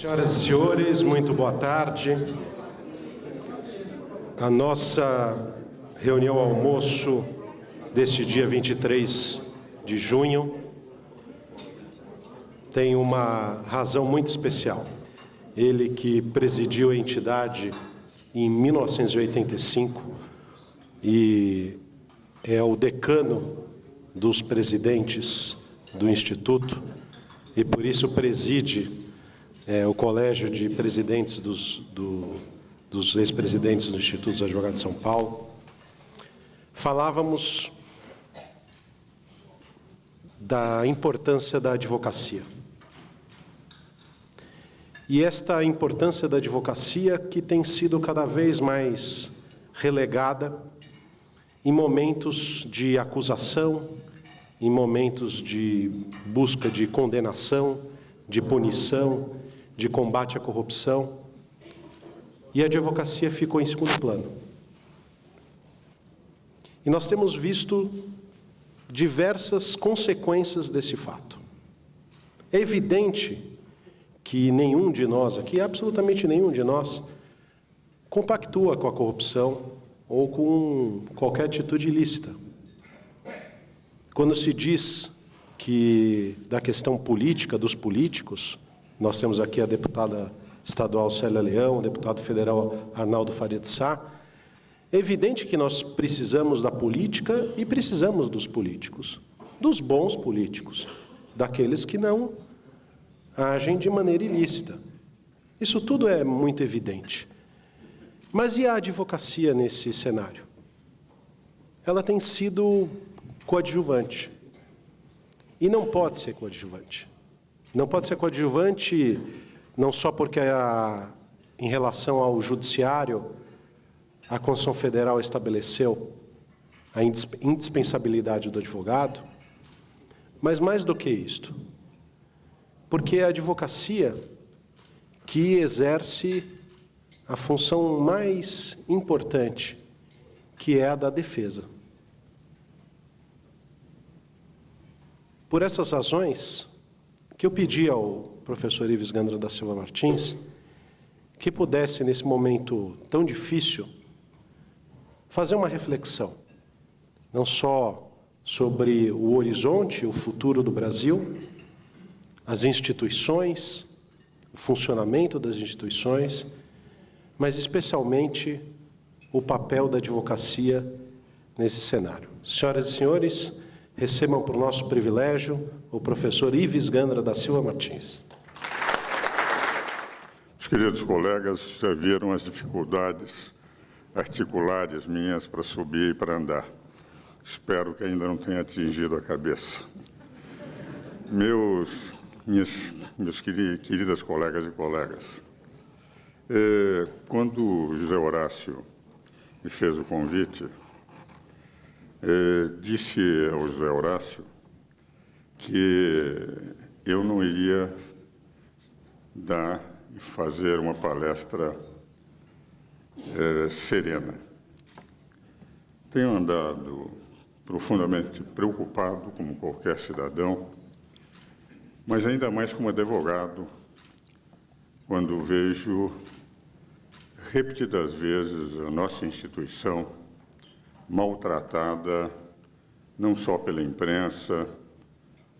Senhoras e senhores, muito boa tarde. A nossa reunião almoço deste dia 23 de junho tem uma razão muito especial. Ele que presidiu a entidade em 1985 e é o decano dos presidentes do Instituto e por isso preside o Colégio de Presidentes dos ex-presidentes do Instituto dos Advogados de São Paulo. Falávamos da importância da advocacia. E esta importância da advocacia que tem sido cada vez mais relegada em momentos de acusação, em momentos de busca de condenação, de punição, de combate à corrupção, e a advocacia ficou em segundo plano. E nós temos visto diversas consequências desse fato. É evidente que nenhum de nós aqui, absolutamente nenhum de nós, compactua com a corrupção ou com qualquer atitude ilícita. Quando se diz que da questão política, dos políticos, nós temos aqui a deputada estadual Célia Leão, o deputado federal Arnaldo Faria de Sá. É evidente que nós precisamos da política e precisamos dos políticos, dos bons políticos, daqueles que não agem de maneira ilícita. Isso tudo é muito evidente. Mas e a advocacia nesse cenário? Ela tem sido coadjuvante. E não pode ser coadjuvante. Não pode ser coadjuvante não só porque em relação ao judiciário, a Constituição Federal estabeleceu a indispensabilidade do advogado, mas mais do que isto, porque é a advocacia que exerce a função mais importante, que é a da defesa. Por essas razões, que eu pedi ao professor Ives Gandra da Silva Martins que pudesse, nesse momento tão difícil, fazer uma reflexão, não só sobre o horizonte, o futuro do Brasil, as instituições, o funcionamento das instituições, mas especialmente o papel da advocacia nesse cenário. Senhoras e senhores, recebam por nosso privilégio o professor Ives Gandra da Silva Martins. Os queridos colegas já viram as dificuldades articulares minhas para subir e para andar. Espero que ainda não tenha atingido a cabeça. Meus queridas colegas e colegas, quando o José Horácio me fez o convite, disse ao José Horácio que eu não iria dar e fazer uma palestra serena. Tenho andado profundamente preocupado, como qualquer cidadão, mas ainda mais como advogado, quando vejo repetidas vezes a nossa instituição maltratada, não só pela imprensa,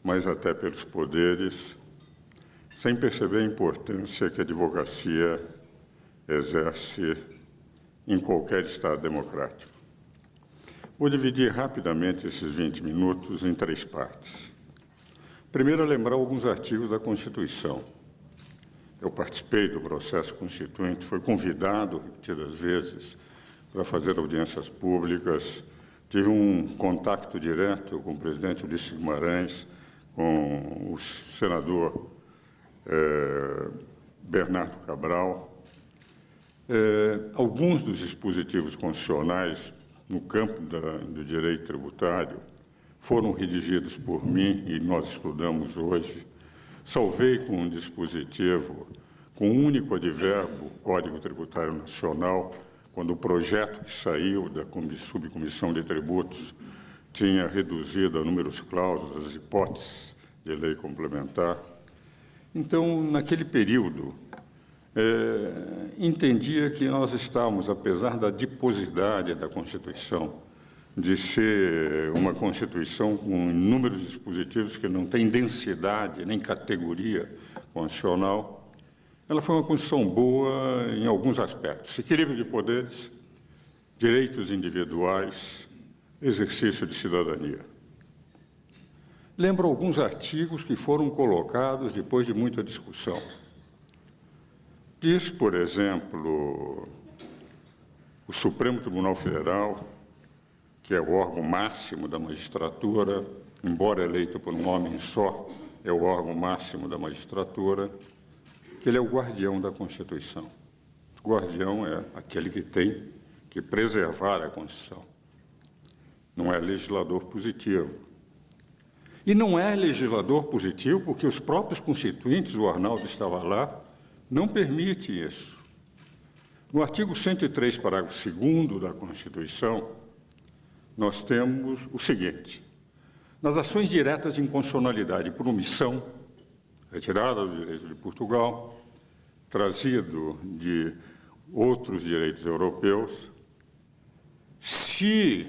mas até pelos poderes, sem perceber a importância que a advocacia exerce em qualquer Estado democrático. Vou dividir rapidamente esses 20 minutos em 3 partes. Primeiro, lembrar alguns artigos da Constituição. Eu participei do processo constituinte, fui convidado repetidas vezes para fazer audiências públicas, tive um contato direto com o presidente Ulisses Guimarães, com o senador Bernardo Cabral. Alguns dos dispositivos constitucionais no campo do direito tributário foram redigidos por mim e nós estudamos hoje. Salvei com um dispositivo com um único advérbio, Código Tributário Nacional, quando o projeto que saiu da subcomissão de tributos tinha reduzido a números cláusulas as hipóteses de lei complementar. Então, naquele período, entendia que nós estávamos, apesar da adiposidade da Constituição, de ser uma Constituição com inúmeros dispositivos que não tem densidade nem categoria constitucional, ela foi uma Constituição boa em alguns aspectos: equilíbrio de poderes, direitos individuais, exercício de cidadania. Lembro alguns artigos que foram colocados depois de muita discussão. Diz, por exemplo, o Supremo Tribunal Federal, que é o órgão máximo da magistratura, embora eleito por um homem só, é o órgão máximo da magistratura, que ele é o guardião da Constituição. O guardião é aquele que tem que preservar a Constituição. Não é legislador positivo. E não é legislador positivo porque os próprios constituintes, o Arnaldo estava lá, não permite isso. No artigo 103, parágrafo 2º da Constituição, nós temos o seguinte: nas ações diretas de inconstitucionalidade por omissão, retirada do direito de Portugal, trazido de outros direitos europeus, se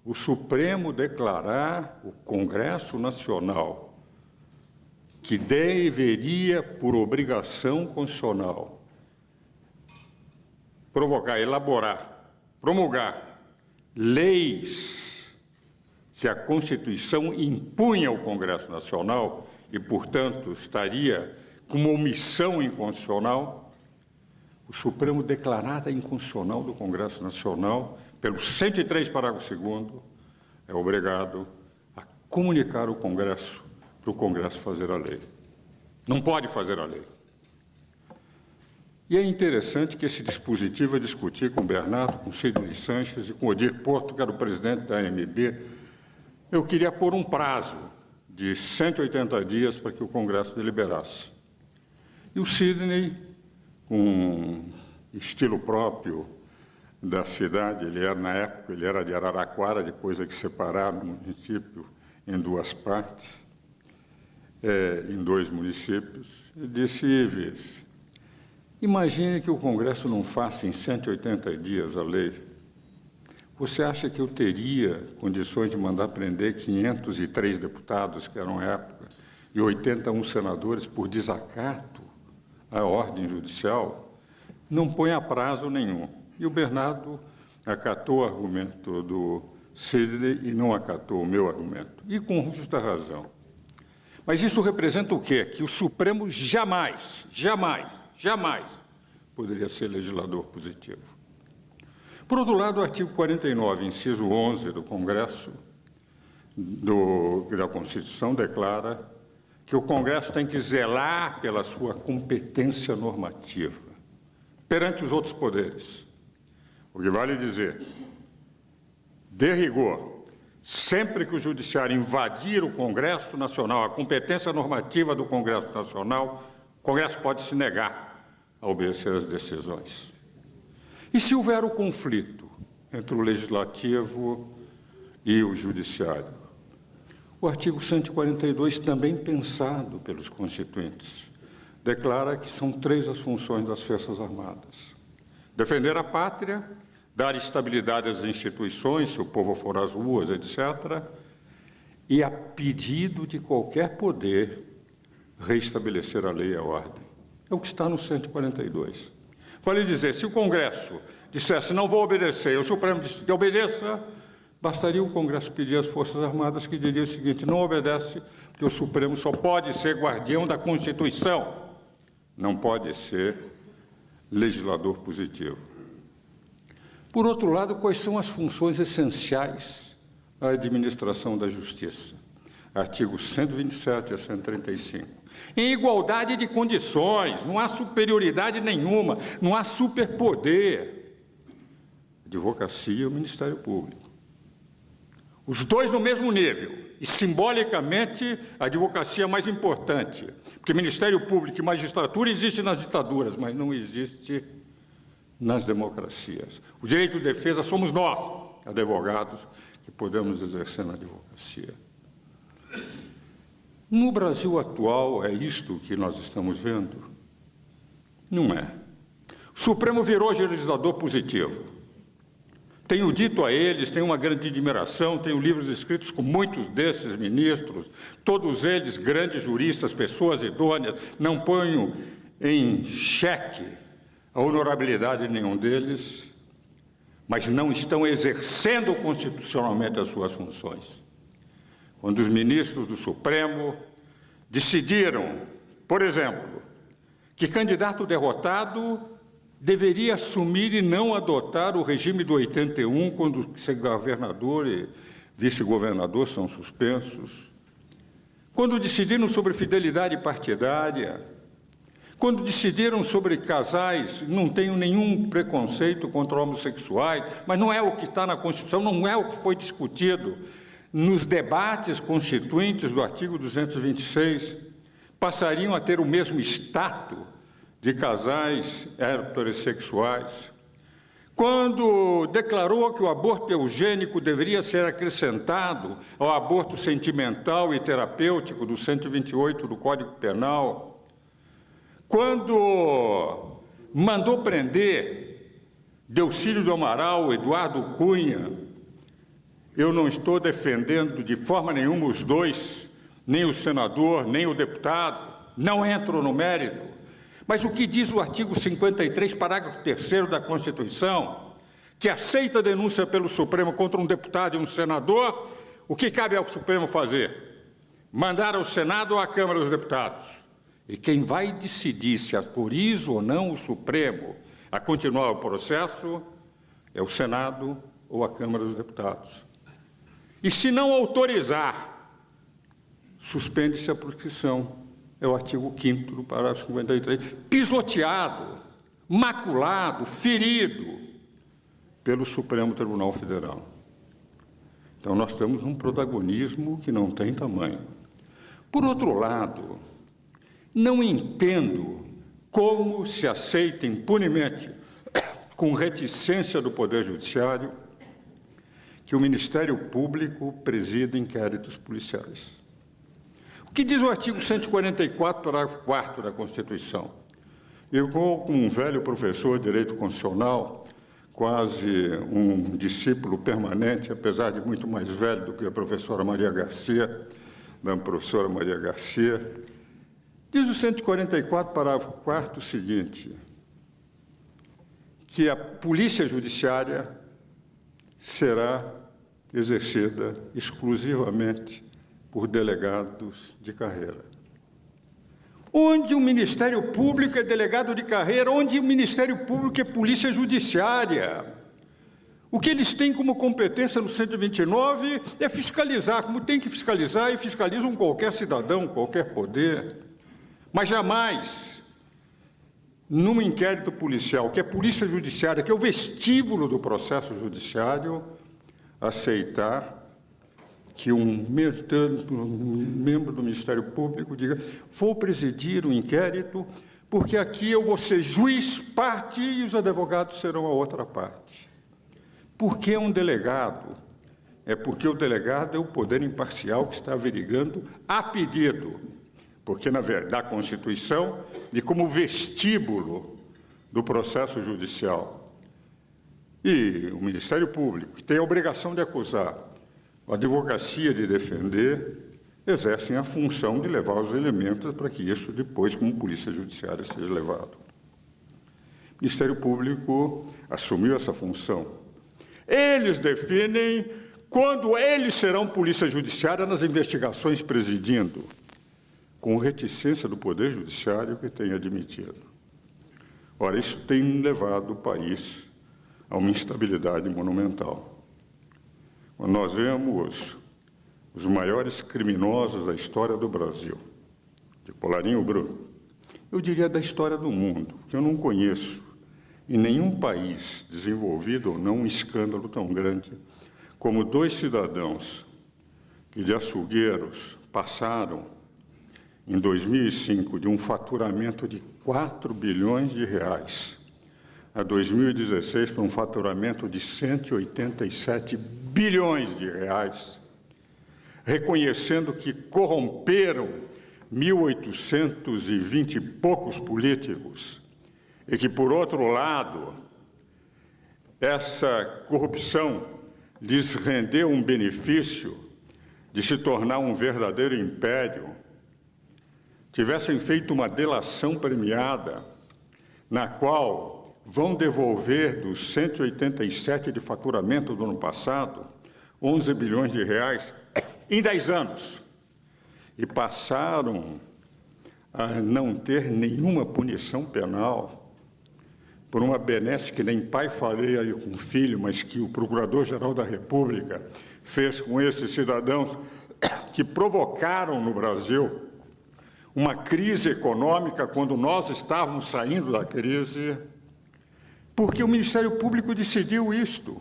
o Supremo declarar o Congresso Nacional que deveria, por obrigação constitucional, provocar, elaborar, promulgar leis que a Constituição impunha ao Congresso Nacional e, portanto, estaria com uma omissão inconstitucional, o Supremo declarar a inconstitucional do Congresso Nacional, pelo 103, parágrafo 2º, é obrigado a comunicar ao Congresso para o Congresso fazer a lei. Não pode fazer a lei. E é interessante que esse dispositivo eu discuti com o Bernardo, com o Sidney Sanches e com o Odir Porto, que era o presidente da AMB. Eu queria pôr um prazo de 180 dias para que o Congresso deliberasse. E o Sidney, com estilo próprio da cidade, ele era, na época, ele era de Araraquara, depois é que separaram o município em duas partes, em dois municípios, e disse: Ives, imagine que o Congresso não faça em 180 dias a lei. Você acha que eu teria condições de mandar prender 503 deputados, que eram à época, e 81 senadores por desacato à ordem judicial? Não põe a prazo nenhum. E o Bernardo acatou o argumento do Sidney e não acatou o meu argumento. E com justa razão. Mas isso representa o quê? Que o Supremo jamais poderia ser legislador positivo. Por outro lado, o artigo 49, inciso 11 do Congresso, da Constituição, declara que o Congresso tem que zelar pela sua competência normativa perante os outros poderes. O que vale dizer, de rigor, sempre que o Judiciário invadir o Congresso Nacional, a competência normativa do Congresso Nacional, o Congresso pode se negar a obedecer às decisões. E se houver o conflito entre o Legislativo e o Judiciário? O artigo 142, também pensado pelos constituintes, declara que são 3 as funções das Forças Armadas: defender a pátria, dar estabilidade às instituições, se o povo for às ruas, etc., e, a pedido de qualquer poder, reestabelecer a lei e a ordem. É o que está no 142. Vale dizer, se o Congresso dissesse não vou obedecer, o Supremo disse que obedeça, bastaria o Congresso pedir às Forças Armadas que diria o seguinte: não obedece, porque o Supremo só pode ser guardião da Constituição, não pode ser legislador positivo. Por outro lado, quais são as funções essenciais à administração da Justiça? Artigos 127 a 135. Em igualdade de condições, não há superioridade nenhuma, não há superpoder. Advocacia e o Ministério Público. Os dois no mesmo nível. E, simbolicamente, a advocacia é mais importante. Porque Ministério Público e magistratura existem nas ditaduras, mas não existe nas democracias. O direito de defesa somos nós, advogados, que podemos exercer na advocacia. No Brasil atual, é isto que nós estamos vendo? Não é. O Supremo virou legislador positivo. Tenho dito a eles, tenho uma grande admiração, tenho livros escritos com muitos desses ministros, todos eles grandes juristas, pessoas idôneas, não ponho em xeque a honorabilidade de nenhum deles, mas não estão exercendo constitucionalmente as suas funções. Quando os ministros do Supremo decidiram, por exemplo, que candidato derrotado deveria assumir e não adotar o regime do 81, quando governador e vice-governador são suspensos, quando decidiram sobre fidelidade partidária, quando decidiram sobre casais, não tenho nenhum preconceito contra homossexuais, mas não é o que está na Constituição, não é o que foi discutido nos debates constituintes do artigo 226, passariam a ter o mesmo status de casais heterossexuais, quando declarou que o aborto eugênico deveria ser acrescentado ao aborto sentimental e terapêutico do 128 do Código Penal, quando mandou prender Delcídio do Amaral, Eduardo Cunha. Eu não estou defendendo de forma nenhuma os dois, nem o senador, nem o deputado, não entro no mérito. Mas o que diz o artigo 53, parágrafo 3º da Constituição, que aceita a denúncia pelo Supremo contra um deputado e um senador, o que cabe ao Supremo fazer? Mandar ao Senado ou à Câmara dos Deputados. E quem vai decidir se autoriza ou não o Supremo a continuar o processo é o Senado ou a Câmara dos Deputados. E se não autorizar, suspende-se a prescrição. É o artigo 5º do parágrafo 53, pisoteado, maculado, ferido pelo Supremo Tribunal Federal. Então, nós temos um protagonismo que não tem tamanho. Por outro lado, não entendo como se aceita impunemente, com reticência do Poder Judiciário, que o Ministério Público presida inquéritos policiais. O que diz o artigo 144, parágrafo 4º da Constituição? Eu, como um velho professor de Direito Constitucional, quase um discípulo permanente, apesar de muito mais velho do que a professora Maria Garcia, da professora Maria Garcia, diz o 144, parágrafo 4º, o seguinte, que a Polícia Judiciária será exercida exclusivamente por delegados de carreira. Onde o Ministério Público é delegado de carreira, onde o Ministério Público é Polícia Judiciária. O que eles têm como competência no 129 é fiscalizar, como tem que fiscalizar, e fiscalizam qualquer cidadão, qualquer poder. Mas jamais, num inquérito policial, que é Polícia Judiciária, que é o vestíbulo do processo judiciário, aceitar que um membro do Ministério Público diga: vou presidir o inquérito, porque aqui eu vou ser juiz, parte, e os advogados serão a outra parte. Por que um delegado? É porque o delegado é o poder imparcial que está averiguando a pedido, porque, na verdade, a Constituição, e como vestíbulo do processo judicial. E o Ministério Público, que tem a obrigação de acusar, a advocacia de defender, exercem a função de levar os elementos para que isso depois, como polícia judiciária, seja levado. O Ministério Público assumiu essa função. Eles definem quando eles serão polícia judiciária nas investigações presidindo, com reticência do Poder Judiciário que tem admitido. Ora, isso tem levado o país a uma instabilidade monumental. Quando nós vemos os maiores criminosos da história do Brasil, de Colarinho Bruno, eu diria da história do mundo, que eu não conheço em nenhum país desenvolvido ou não um escândalo tão grande como dois cidadãos que de açougueiros passaram em 2005 de um faturamento de 4 bilhões de reais a 2016 para um faturamento de 187 bilhões de reais, reconhecendo que corromperam 1.820 e poucos políticos e que, por outro lado, essa corrupção lhes rendeu um benefício de se tornar um verdadeiro império, tivessem feito uma delação premiada, na qual vão devolver dos 187 de faturamento do ano passado, 11 bilhões de reais em 10 anos, e passaram a não ter nenhuma punição penal por uma benesse que nem pai faria com filho, mas que o Procurador-Geral da República fez com esses cidadãos que provocaram no Brasil uma crise econômica quando nós estávamos saindo da crise, porque o Ministério Público decidiu isto,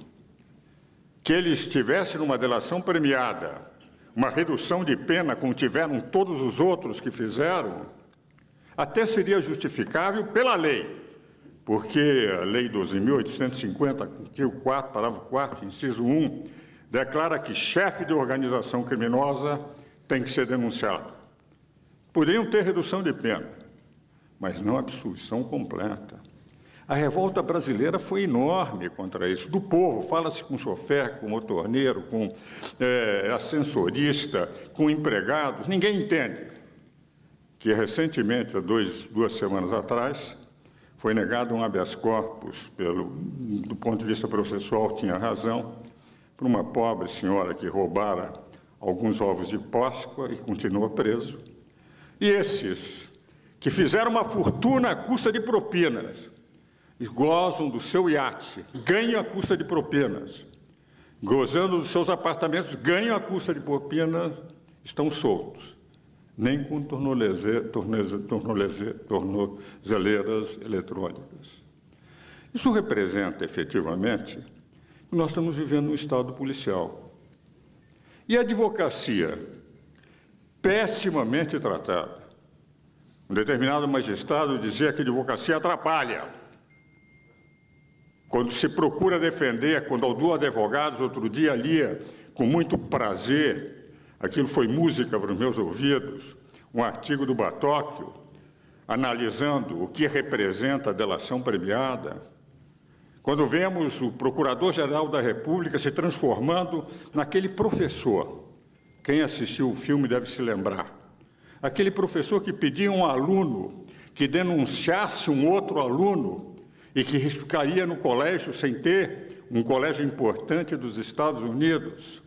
que eles tivessem numa delação premiada, uma redução de pena como tiveram todos os outros que fizeram, até seria justificável pela lei, porque a Lei 12.850, artigo 4, parágrafo 4, inciso 1, declara que chefe de organização criminosa tem que ser denunciado. Poderiam ter redução de pena, mas não absolvição completa. A revolta brasileira foi enorme contra isso, do povo, fala-se com chofer, com motorneiro, com ascensorista, com empregados, ninguém entende que recentemente, duas semanas atrás, foi negado um habeas corpus, do ponto de vista processual, tinha razão, por uma pobre senhora que roubara alguns ovos de Páscoa e continua preso. E esses que fizeram uma fortuna à custa de propinas, e gozam do seu iate, ganham à custa de propinas, gozando dos seus apartamentos, ganham à custa de propinas, estão soltos, nem com tornozeleiras eletrônicas. Isso representa, efetivamente, que nós estamos vivendo um Estado policial. E a advocacia, pessimamente tratada. Um determinado magistrado dizia que a advocacia atrapalha. Quando se procura defender, quando o advogados, outro dia lia com muito prazer, aquilo foi música para os meus ouvidos, um artigo do Batóquio, analisando o que representa a delação premiada, quando vemos o Procurador-Geral da República se transformando naquele professor, quem assistiu o filme deve se lembrar, aquele professor que pedia um aluno que denunciasse um outro aluno e que ficaria no colégio sem ter um colégio importante dos Estados Unidos,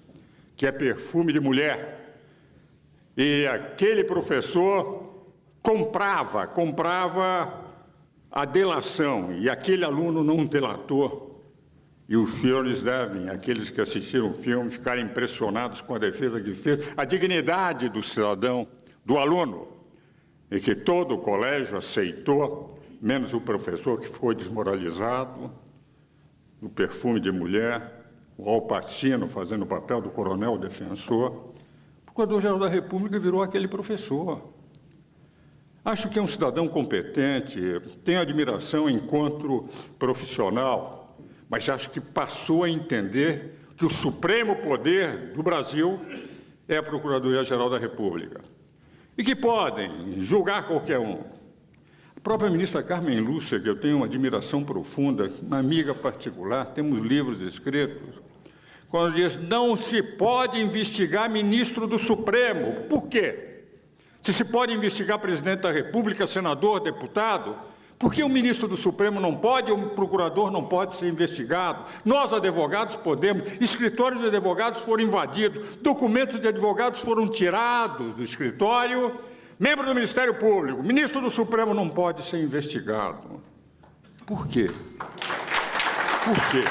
que é perfume de mulher. E aquele professor comprava a delação, e aquele aluno não delatou. E os senhores devem, aqueles que assistiram o filme, ficarem impressionados com a defesa que fez, a dignidade do cidadão, do aluno, e que todo o colégio aceitou, menos o professor que foi desmoralizado, o perfume de mulher, o Al Pacino fazendo o papel do coronel defensor. O Procurador-Geral da República virou aquele professor. Acho que é um cidadão competente, tenho admiração enquanto profissional, mas acho que passou a entender que o supremo poder do Brasil é a Procuradoria-Geral da República e que podem julgar qualquer um. A própria ministra Carmen Lúcia, que eu tenho uma admiração profunda, uma amiga particular, temos livros escritos, quando diz, não se pode investigar ministro do Supremo. Por quê? Se pode investigar presidente da República, senador, deputado, por que o ministro do Supremo não pode, o procurador não pode ser investigado? Nós, advogados, podemos. Escritórios de advogados foram invadidos, documentos de advogados foram tirados do escritório. Membro do Ministério Público, ministro do Supremo não pode ser investigado. Por quê? Por quê?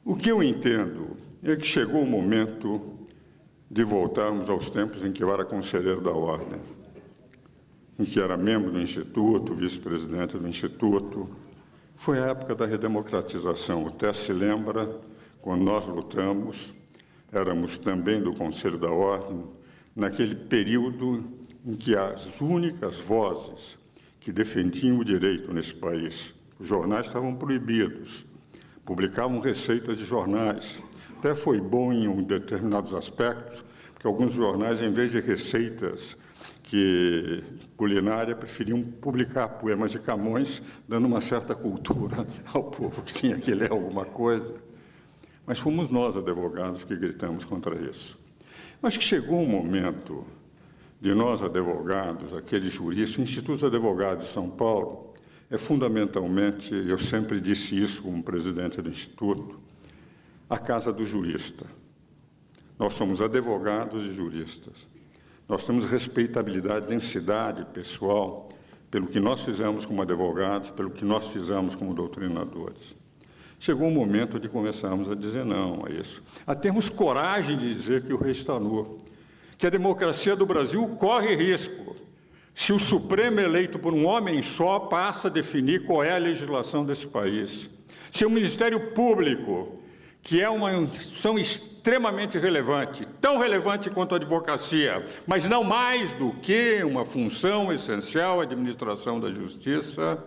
O que eu entendo é que chegou o momento de voltarmos aos tempos em que eu era conselheiro da Ordem, em que era membro do Instituto, vice-presidente do Instituto. Foi a época da redemocratização. O Té se lembra, quando nós lutamos, éramos também do Conselho da Ordem, naquele período em que as únicas vozes que defendiam o direito nesse país, os jornais estavam proibidos, publicavam receitas de jornais, até foi bom em determinados aspectos, porque alguns jornais, em vez de receitas culinária, preferiam publicar poemas de Camões, dando uma certa cultura ao povo que tinha que ler alguma coisa. Mas fomos nós, advogados, que gritamos contra isso. Acho que chegou um momento de nós, advogados, aqueles juristas, o Instituto de Advogados de São Paulo é fundamentalmente, eu sempre disse isso como presidente do Instituto, a casa do jurista. Nós somos advogados e juristas. Nós temos respeitabilidade, densidade pessoal, pelo que nós fizemos como advogados, pelo que nós fizemos como doutrinadores. Chegou o momento de começarmos a dizer não a isso. A termos coragem de dizer que o rei está nu, que a democracia do Brasil corre risco se o Supremo eleito por um homem só passa a definir qual é a legislação desse país. Se o Ministério Público, que é uma instituição extremamente relevante, tão relevante quanto a advocacia, mas não mais do que uma função essencial, a administração da justiça,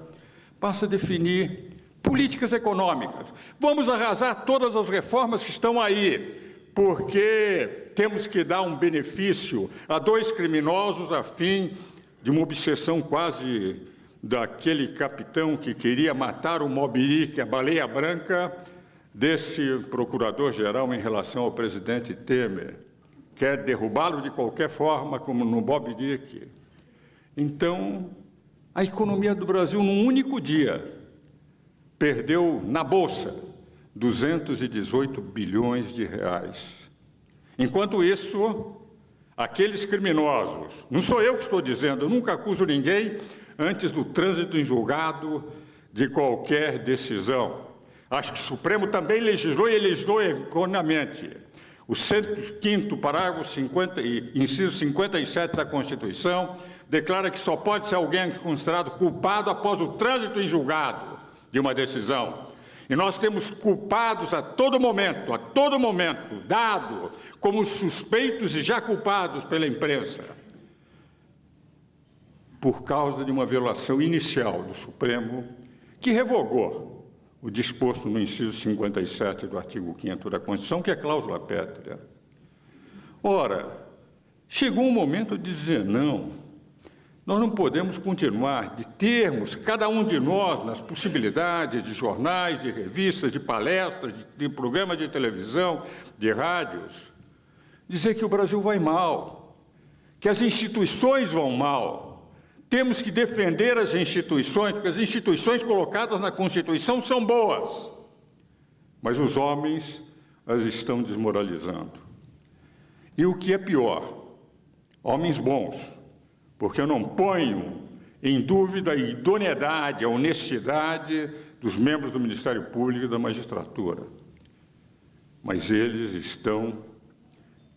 passa a definir políticas econômicas. Vamos arrasar todas as reformas que estão aí, porque temos que dar um benefício a dois criminosos a fim de uma obsessão quase daquele capitão que queria matar o Moby Dick, a baleia branca, desse procurador-geral em relação ao presidente Temer, quer derrubá-lo de qualquer forma, como no Moby Dick. Então, a economia do Brasil, num único dia, perdeu na Bolsa 218 bilhões de reais. Enquanto isso, aqueles criminosos, não sou eu que estou dizendo, eu nunca acuso ninguém antes do trânsito em julgado de qualquer decisão. Acho que o Supremo também legislou e legislou erroneamente. O 105º parágrafo 50, inciso 57 da Constituição declara que só pode ser alguém considerado culpado após o trânsito em julgado de uma decisão. E nós temos culpados a todo momento, dado como suspeitos e já culpados pela imprensa, por causa de uma violação inicial do Supremo, que revogou o disposto no inciso 57 do artigo 5º da Constituição, que é cláusula pétrea. Ora, chegou o momento de dizer não. Nós não podemos continuar de termos, cada um de nós, nas possibilidades de jornais, de revistas, de palestras, de programas de televisão, de rádios, dizer que o Brasil vai mal, que as instituições vão mal. Temos que defender as instituições, porque as instituições colocadas na Constituição são boas, mas os homens as estão desmoralizando. E o que é pior, homens bons, porque eu não ponho em dúvida a idoneidade, a honestidade dos membros do Ministério Público e da magistratura, mas eles estão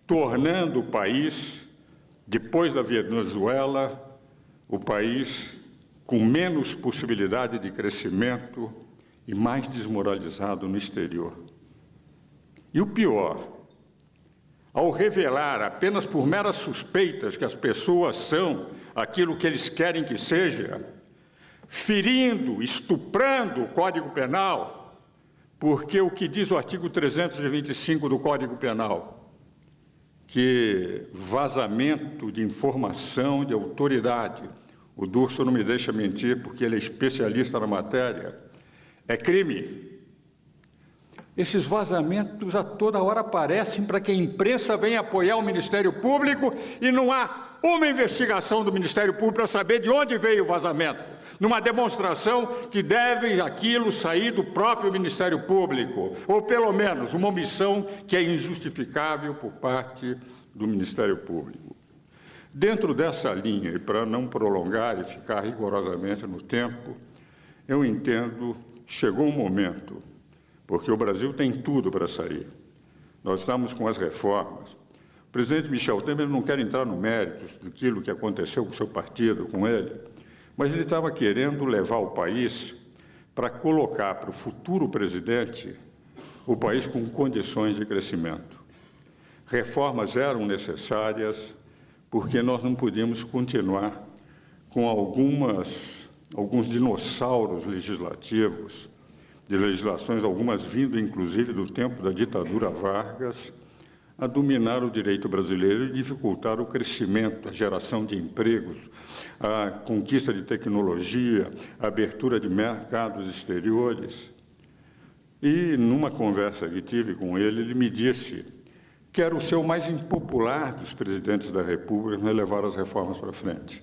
tornando o país, depois da Venezuela, o país com menos possibilidade de crescimento e mais desmoralizado no exterior. E o pior, ao revelar apenas por meras suspeitas que as pessoas são aquilo que eles querem que seja, ferindo, estuprando o Código Penal, porque o que diz o artigo 325 do Código Penal, que vazamento de informação de autoridade, o Durso não me deixa mentir porque ele é especialista na matéria, é crime. Esses vazamentos a toda hora aparecem para que a imprensa venha apoiar o Ministério Público e não há uma investigação do Ministério Público para saber de onde veio o vazamento, numa demonstração que deve aquilo sair do próprio Ministério Público, ou pelo menos uma omissão que é injustificável por parte do Ministério Público. Dentro dessa linha, e para não prolongar e ficar rigorosamente no tempo, eu entendo que chegou um momento, porque o Brasil tem tudo para sair. Nós estamos com as reformas. O presidente Michel Temer não quer entrar no mérito daquilo que aconteceu com o seu partido, com ele, mas ele estava querendo levar o país para colocar para o futuro presidente o país com condições de crescimento. Reformas eram necessárias porque nós não podíamos continuar com alguns dinossauros legislativos de legislações, algumas vindo inclusive do tempo da ditadura Vargas, a dominar o direito brasileiro e dificultar o crescimento, a geração de empregos, a conquista de tecnologia, a abertura de mercados exteriores. E, numa conversa que tive com ele, ele me disse que era o seu mais impopular dos presidentes da República em levar as reformas para frente.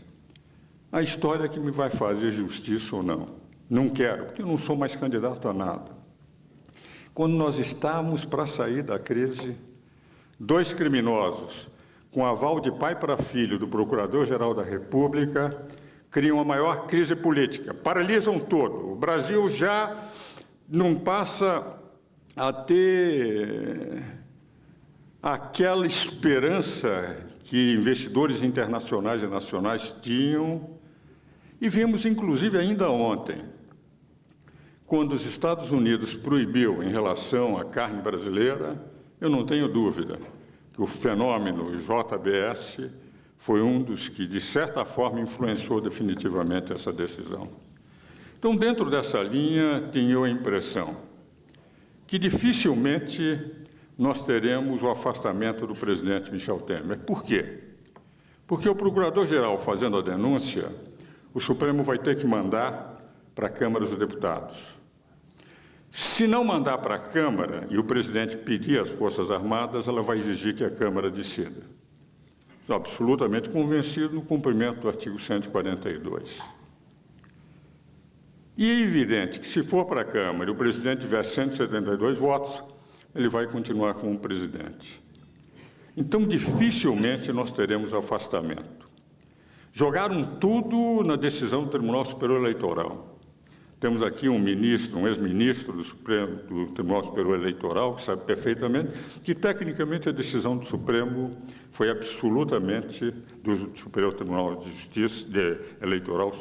A história que me vai fazer justiça ou não. Não quero, porque eu não sou mais candidato a nada. Quando nós estávamos para sair da crise, 2 criminosos, com aval de pai para filho do Procurador-Geral da República, criam a maior crise política, paralisam todo. O Brasil já não passa a ter aquela esperança que investidores internacionais e nacionais tinham. E vimos, inclusive, ainda ontem, quando os Estados Unidos proibiu em relação à carne brasileira, eu não tenho dúvida que o fenômeno JBS foi um dos que, de certa forma, influenciou definitivamente essa decisão. Então, dentro dessa linha, tenho a impressão que dificilmente nós teremos o afastamento do presidente Michel Temer. Por quê? Porque o procurador-geral, fazendo a denúncia, o Supremo vai ter que mandar para a Câmara dos Deputados. Se não mandar para a Câmara e o presidente pedir às Forças Armadas, ela vai exigir que a Câmara decida. Estou absolutamente convencido no cumprimento do artigo 142. E é evidente que, se for para a Câmara e o presidente tiver 172 votos, ele vai continuar como presidente. Então, dificilmente nós teremos afastamento. Jogaram tudo na decisão do Tribunal Superior Eleitoral. Temos aqui um ministro, um ex-ministro do Tribunal Superior Eleitoral, que sabe perfeitamente que, tecnicamente, a decisão do Supremo foi absolutamente, do Superior Tribunal de Justiça Eleitoral,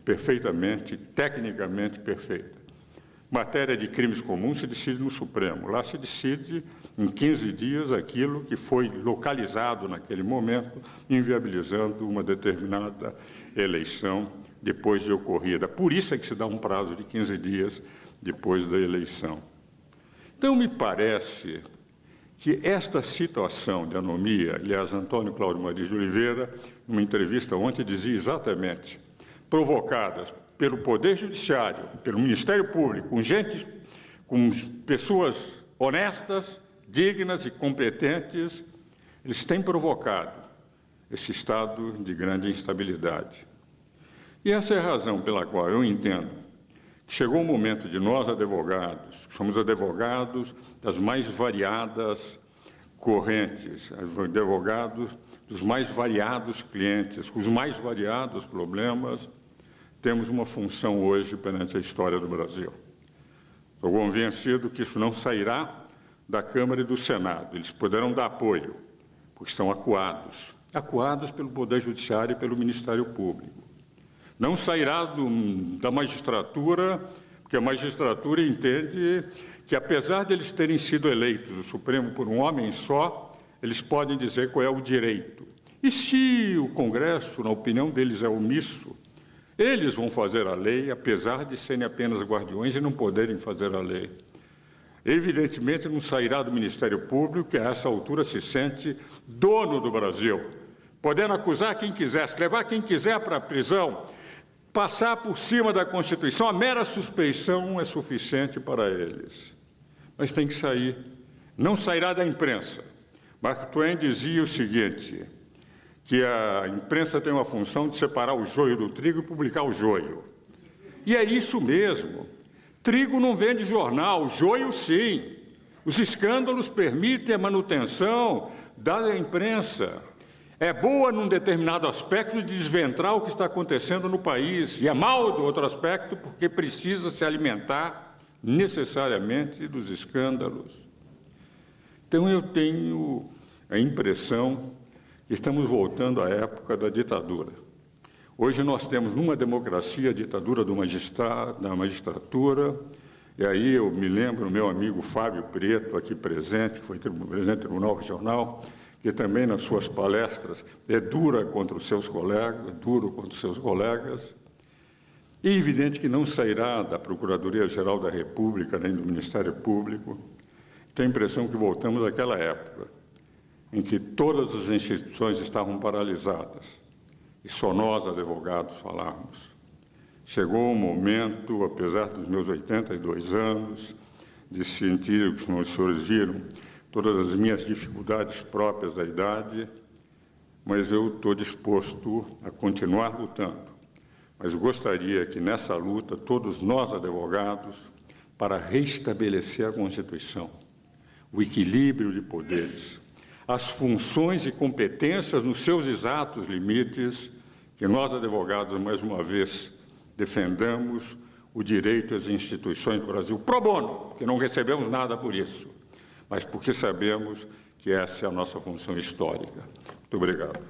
perfeitamente, tecnicamente perfeita. Matéria de crimes comuns se decide no Supremo. Lá se decide, em 15 dias, aquilo que foi localizado naquele momento, inviabilizando uma determinada eleição depois de ocorrida. Por isso é que se dá um prazo de 15 dias depois da eleição. Então, me parece que esta situação de anomia, aliás, Antônio Cláudio Maria de Oliveira, numa entrevista ontem, dizia exatamente, provocadas pelo Poder Judiciário, pelo Ministério Público, com pessoas honestas, dignas e competentes, eles têm provocado esse estado de grande instabilidade. E essa é a razão pela qual eu entendo que chegou o momento de nós, advogados, que somos advogados das mais variadas correntes, advogados dos mais variados clientes, com os mais variados problemas, temos uma função hoje perante a história do Brasil. Estou convencido que isso não sairá da Câmara e do Senado. Eles poderão dar apoio, porque estão acuados pelo Poder Judiciário e pelo Ministério Público. Não sairá da magistratura, porque a magistratura entende que, apesar de eles terem sido eleitos o Supremo por um homem só, eles podem dizer qual é o direito. E se o Congresso, na opinião deles, é omisso, eles vão fazer a lei, apesar de serem apenas guardiões e não poderem fazer a lei. Evidentemente, não sairá do Ministério Público, que a essa altura se sente dono do Brasil, podendo acusar quem quiser, levar quem quiser para a prisão, passar por cima da Constituição. A mera suspeição é suficiente para eles. Mas tem que sair. Não sairá da imprensa. Mark Twain dizia o seguinte, que a imprensa tem uma função de separar o joio do trigo e publicar o joio. E é isso mesmo. Trigo não vende jornal, joio sim. Os escândalos permitem a manutenção da imprensa. É boa num determinado aspecto de desventrar o que está acontecendo no país, e é mal do outro aspecto porque precisa se alimentar necessariamente dos escândalos. Então, eu tenho a impressão que estamos voltando à época da ditadura. Hoje nós temos, numa democracia, a ditadura da magistratura, e aí eu me lembro, meu amigo Fábio Preto, aqui presente, que foi presidente do Tribunal Regional, que também nas suas palestras é duro contra os seus colegas, É evidente que não sairá da Procuradoria-Geral da República nem do Ministério Público. Tenho a impressão que voltamos àquela época em que todas as instituições estavam paralisadas e só nós, advogados, falávamos. Chegou o momento, apesar dos meus 82 anos, de sentir o que os senhores viram, todas as minhas dificuldades próprias da idade, mas eu estou disposto a continuar lutando. Mas gostaria que nessa luta, todos nós, advogados, para restabelecer a Constituição, o equilíbrio de poderes, as funções e competências nos seus exatos limites, que nós, advogados, mais uma vez, defendamos o direito às instituições do Brasil pro bono, porque não recebemos nada por isso, mas porque sabemos que essa é a nossa função histórica. Muito obrigado.